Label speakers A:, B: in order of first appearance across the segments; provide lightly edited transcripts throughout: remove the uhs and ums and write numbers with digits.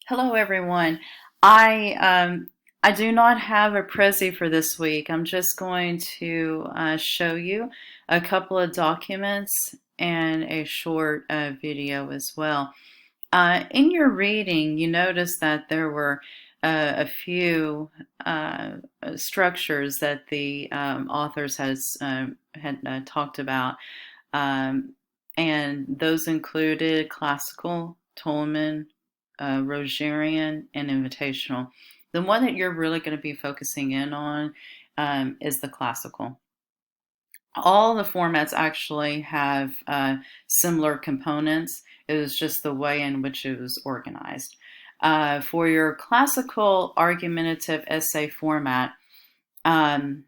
A: Hello, everyone. I I do not have a Prezi for this week. I'm just going to show you a couple of documents and a short video as well. In your reading, you notice that there were a few structures that the authors had talked about, um, and those included classical, Tolman, Rogerian, and invitational. The one that you're really going to be focusing in on is the classical. All the formats actually have similar components. It was just the way in which it was organized. For your classical argumentative essay format, um,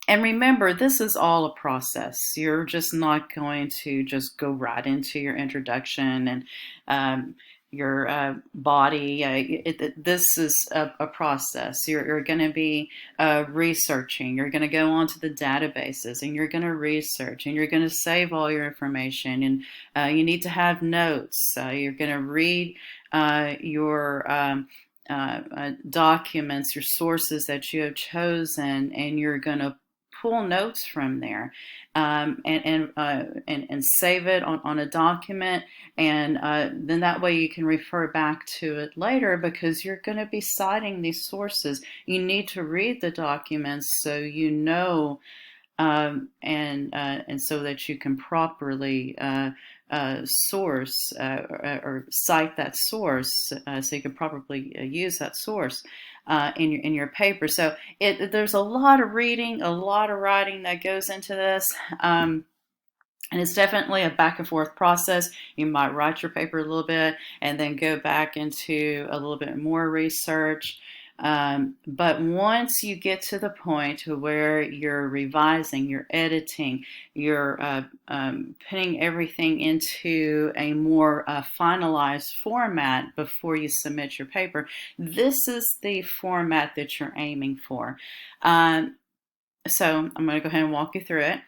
A: and remember, this is all a process. You're just not going to just go right into your introduction and your body. This is a process. You're going to be researching. You're going to go onto the databases and you're going to research and you're going to save all your information. And you need to have notes. You're going to read your documents, your sources that you have chosen, and you're going to pull notes from there, and save it on a document, and then that way you can refer back to it later because you're going to be citing these sources. You need to read the documents so you know, and so that you can properly source or cite that source, so you can properly use that source in your paper. So there's a lot of reading, a lot of writing that goes into this. And it's definitely a back and forth process. You might write your paper a little bit and then go back into a little bit more research. But once you get to the point to where you're revising, you're editing, you're putting everything into a more finalized format before you submit your paper, this is the format that you're aiming for. So I'm going to go ahead and walk you through it.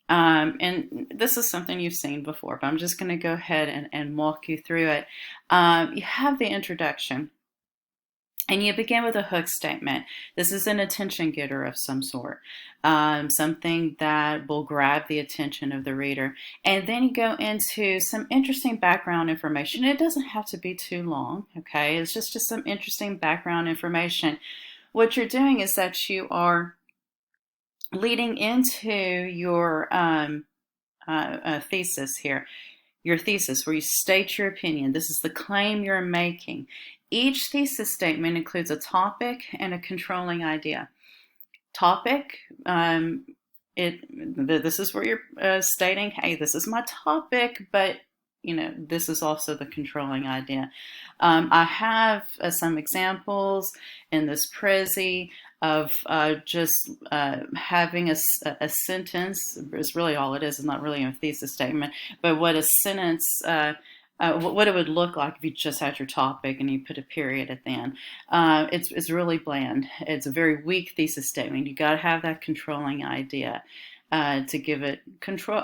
A: And this is something you've seen before, but I'm just going to go ahead and walk you through it. You have the introduction. And you begin with a hook statement. This is an attention getter of some sort, something that will grab the attention of the reader. And then you go into some interesting background information. It doesn't have to be too long, okay? It's just some interesting background information. What you're doing is that you are leading into your thesis here. Your thesis, where you state your opinion. This is the claim you're making. Each thesis statement includes a topic and a controlling idea. Topic, this is where you're stating, hey, this is my topic, but this is also the controlling idea. I have some examples in this Prezi of just having a sentence. Is really all it is. It's not really a thesis statement, but what a sentence, what it would look like if you just had your topic and you put a period at the end. It's really bland. It's a very weak thesis statement. You got to have that controlling idea to give it control,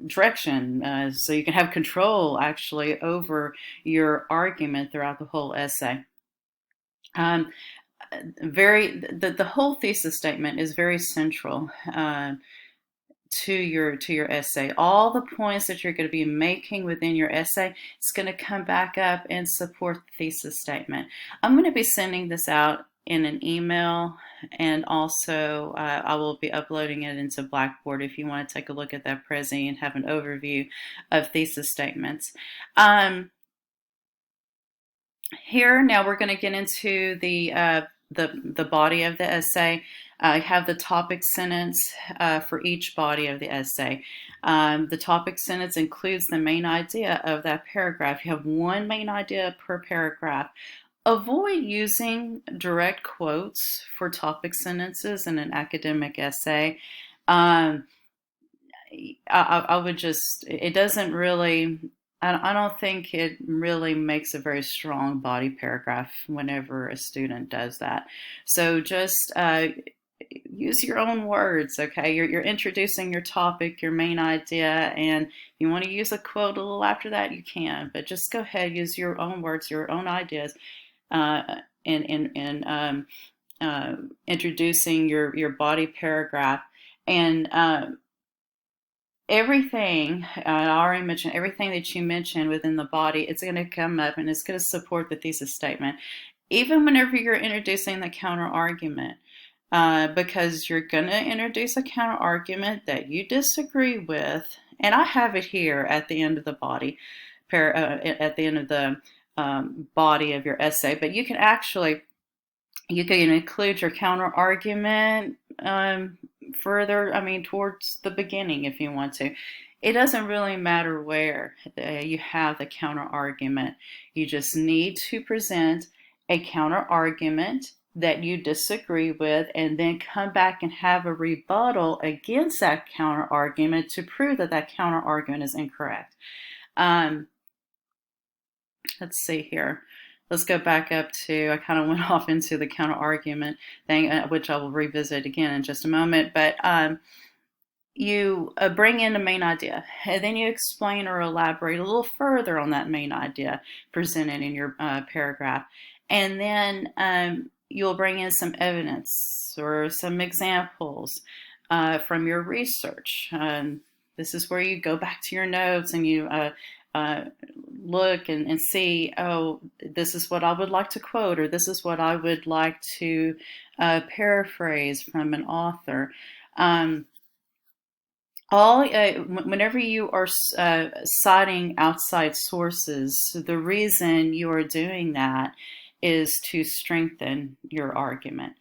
A: direction, so you can have control actually over your argument throughout the whole essay. The whole thesis statement is very central to your essay. All the points that you're going to be making within your essay, it's going to come back up and support the thesis statement. I'm going to be sending this out in an email, and also I will be uploading it into Blackboard if you want to take a look at that Prezi and have an overview of thesis statements. Here now we're going to get into the body of the essay. I have the topic sentence for each body of the essay. The topic sentence includes the main idea of that paragraph. You have one main idea per paragraph. Avoid using direct quotes for topic sentences in an academic essay. I would just, it doesn't really, I don't think it really makes a very strong body paragraph whenever a student does that. So just use your own words, okay? You're introducing your topic, your main idea, and if you want to use a quote a little after that, you can, but just go ahead, use your own words, your own ideas, in introducing your body paragraph. And everything, I already mentioned, everything that you mention within the body, it's going to come up and it's going to support the thesis statement, even whenever you're introducing the counter argument. Because you're going to introduce a counter argument that you disagree with, and I have it here at the end of the at the end of the body of your essay. But you can include your counter argument further, I mean, towards the beginning if you want to. It doesn't really matter where you have the counter argument. You just need to present a counter argument that you disagree with, and then come back and have a rebuttal against that counter argument to prove that that counter argument is incorrect. Let's see here. Let's go back up to, I kind of went off into the counter argument thing, which I will revisit again in just a moment. But you bring in the main idea, and then you explain or elaborate a little further on that main idea presented in your paragraph. And then you'll bring in some evidence or some examples from your research. This is where you go back to your notes and you look and see, oh, this is what I would like to quote, or this is what I would like to paraphrase from an author. Whenever you are citing outside sources, the reason you are doing that is to strengthen your argument.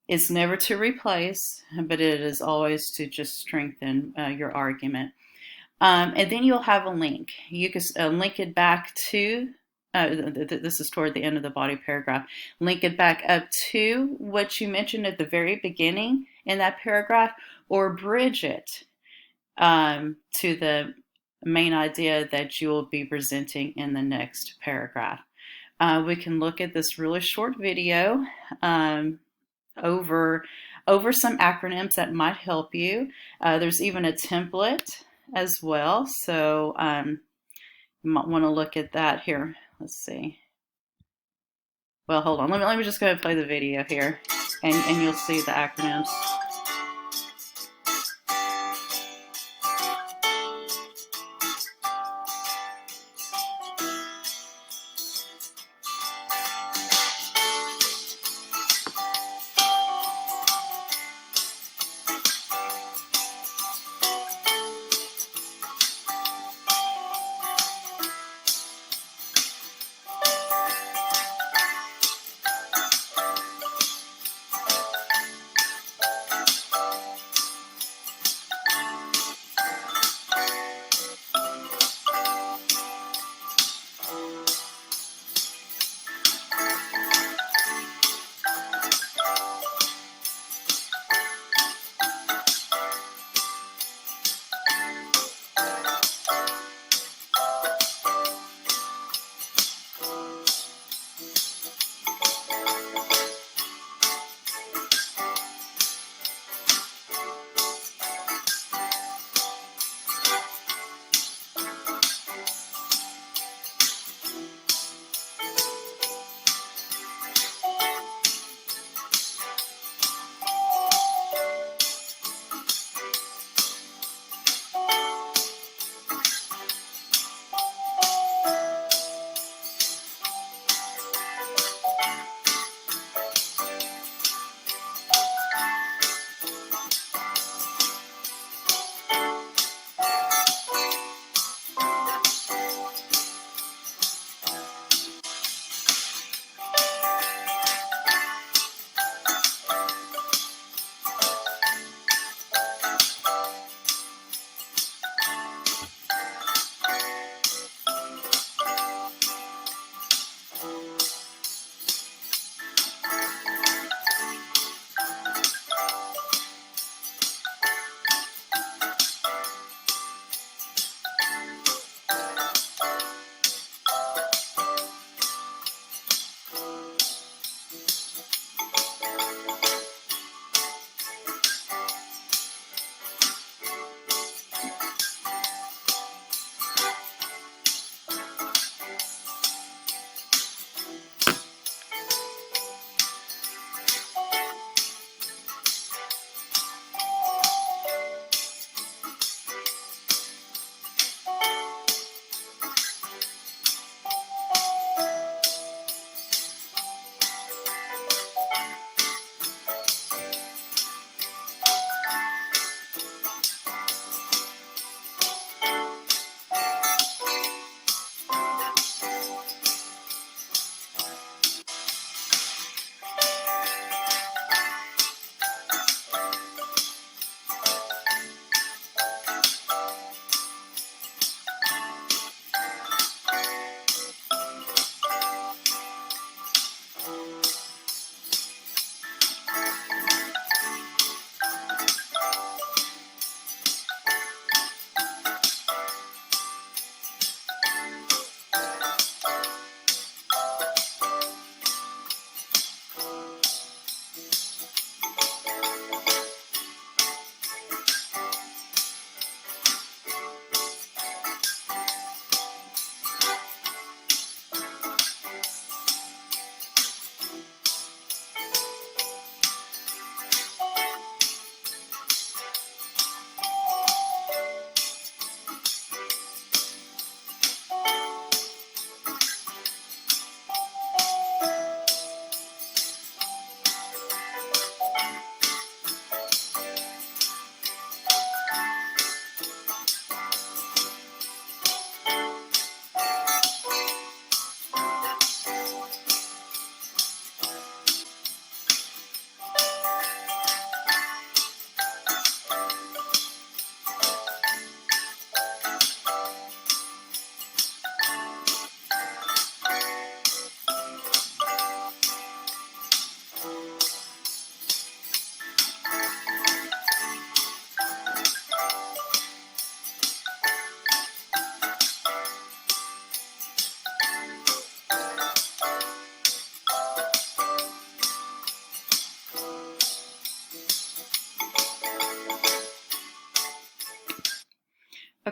A: It's never to replace, but it is always to just strengthen your argument. And then you'll have a link. You can link it back to, this is toward the end of the body paragraph, link it back up to what you mentioned at the very beginning in that paragraph, or bridge it to the main idea that you will be presenting in the next paragraph. We can look at this really short video over some acronyms that might help you. There's even a template as well, so you might want to look at that here. Let's see. Well, hold on. Let me just go ahead and play the video here, and you'll see the acronyms.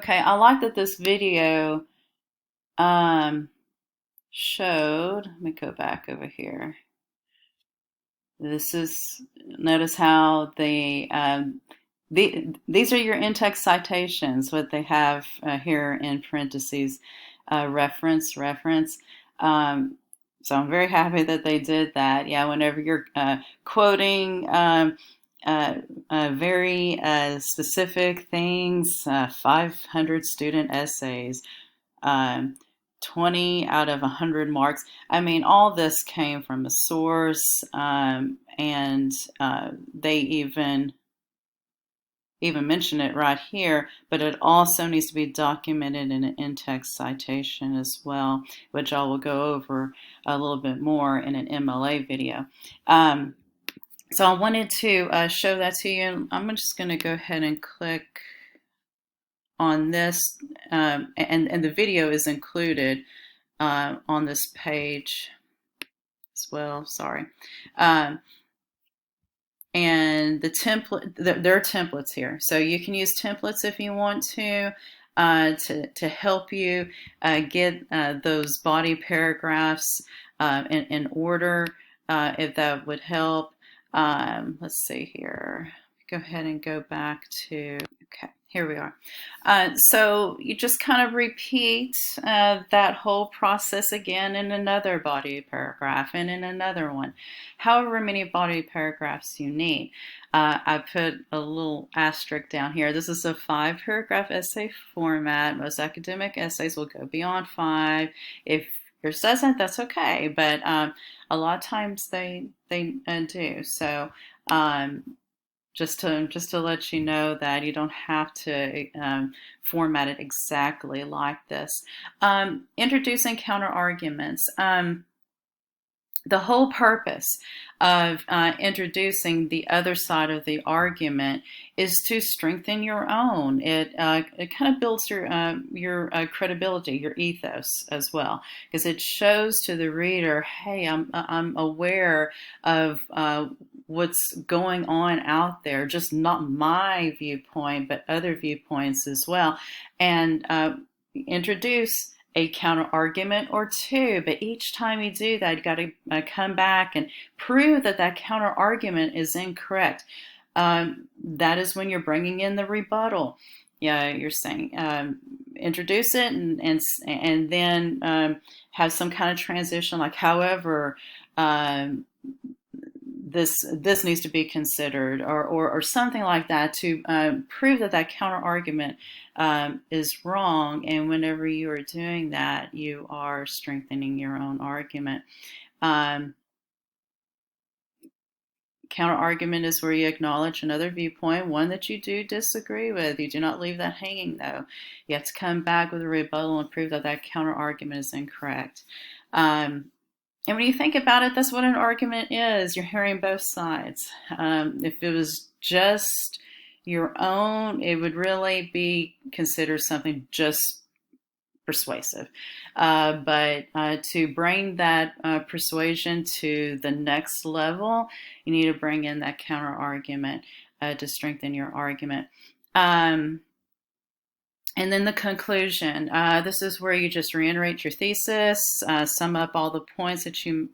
A: Okay, I like that this video um, showed. Let me go back over here. This is, notice how these are your in-text citations, what they have here in parentheses, reference. Um, so I'm very happy that they did that. Yeah, whenever you're quoting uh, very specific things, 500 student essays, um, 20 out of 100 marks. I mean, all this came from a source, and they even mention it right here, but it also needs to be documented in an in-text citation as well, which I will go over a little bit more in an MLA video. So I wanted to show that to you. I'm just going to go ahead and click on this, and the video is included on this page as well. Sorry. Um, and the template, there are templates here. So you can use templates if you want to help you get those body paragraphs in order, if that would help. Let's see here. Go ahead and go back to, okay, here we are. So you just kind of repeat that whole process again in another body paragraph and in another one, however many body paragraphs you need. I put a little asterisk down here. This is a 5-paragraph essay format. Most academic essays will go beyond 5. If yours doesn't, that's okay, but a lot of times they do. So just to let you know that you don't have to format it exactly like this. Introducing counter arguments. The whole purpose of introducing the other side of the argument is to strengthen your own. It kind of builds your credibility, your ethos as well, because it shows to the reader, hey, I'm aware of what's going on out there, just not my viewpoint, but other viewpoints as well, and introduce a counter argument or two, but each time you do that, you got to come back and prove that that counter argument is incorrect. That is when you're bringing in the rebuttal. Yeah, you're saying introduce it and then have some kind of transition, like however. This needs to be considered, or something like that, to prove that that counter argument is wrong. And whenever you are doing that, you are strengthening your own argument. Counter argument is where you acknowledge another viewpoint, one that you do disagree with. You do not leave that hanging, though. You have to come back with a rebuttal and prove that that counter argument is incorrect. And when you think about it, that's what an argument is. You're hearing both sides. If it was just your own, it would really be considered something just persuasive. But to bring that persuasion to the next level, you need to bring in that counter argument to strengthen your argument. And then the conclusion. This is where you just reiterate your thesis, sum up all the points that you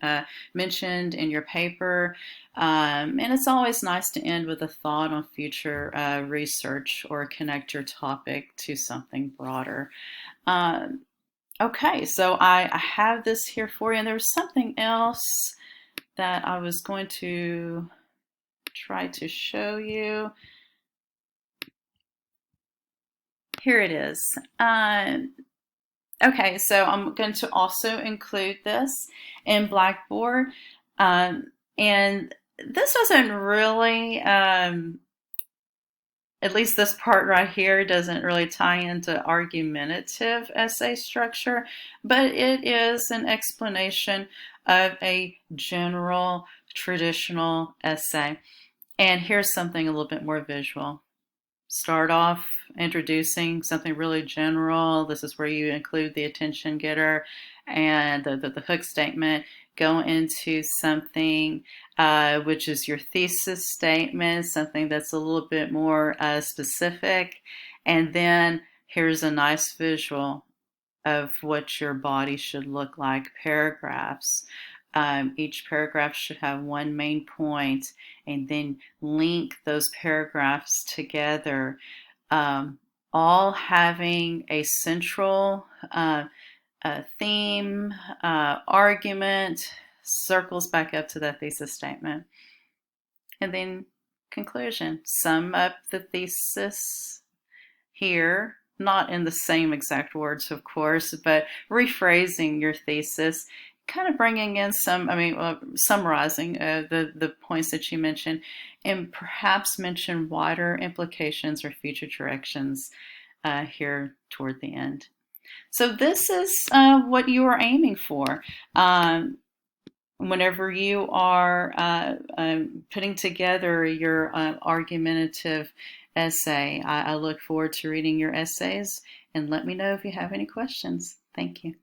A: mentioned in your paper. And it's always nice to end with a thought on future research or connect your topic to something broader. Okay, so I have this here for you. And there was something else that I was going to try to show you. Here it is. Okay, so I'm going to also include this in Blackboard. And this doesn't really, at least this part right here, doesn't really tie into argumentative essay structure, but it is an explanation of a general traditional essay. And here's something a little bit more visual. Start off introducing something really general. This is where you include the attention getter and the hook statement. Go into something which is your thesis statement, something that's a little bit more specific, and then Here's a nice visual of what your body should look like. Paragraphs. Each paragraph should have one main point, and then link those paragraphs together, um, all having a central theme, argument, circles back up to the thesis statement. And then conclusion. Sum up the thesis here, not in the same exact words, of course, but rephrasing your thesis, kind of bringing in some, summarizing the points that you mentioned, and perhaps mention wider implications or future directions here toward the end. So this is what you are aiming for. Whenever you are putting together your argumentative essay, I look forward to reading your essays, and let me know if you have any questions. Thank you.